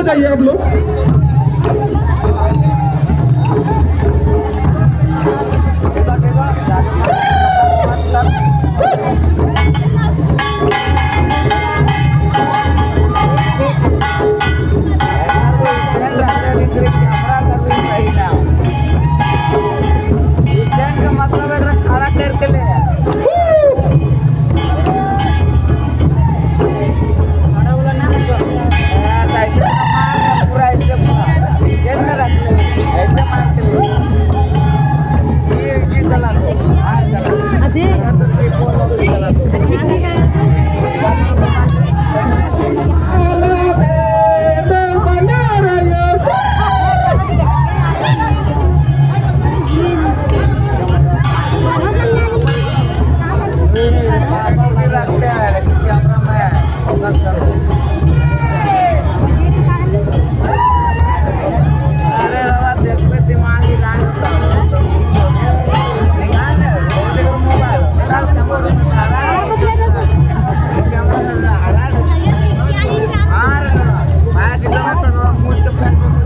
जाइए आप लोग।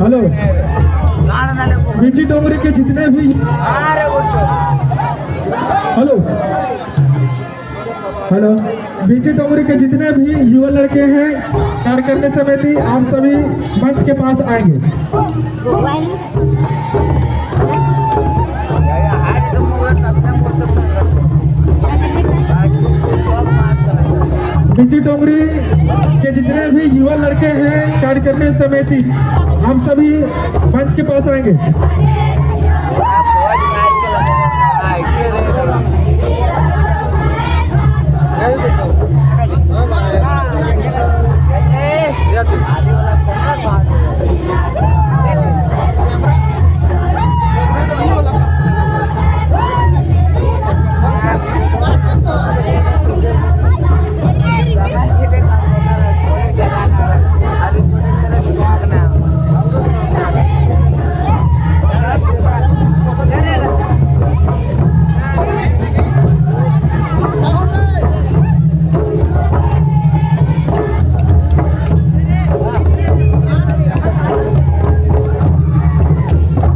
हेलो, बीची डोंगरी के जितने भी हेलो बीची डोंगरी के जितने भी युवा लड़के हैं कार्यकारिणी समिति, आप सभी मंच के पास आएंगे। बीची डोंगरी के जितने भी युवा लड़के हैं कार्यकारिणी समिति, हम सभी मंच के पास आएंगे।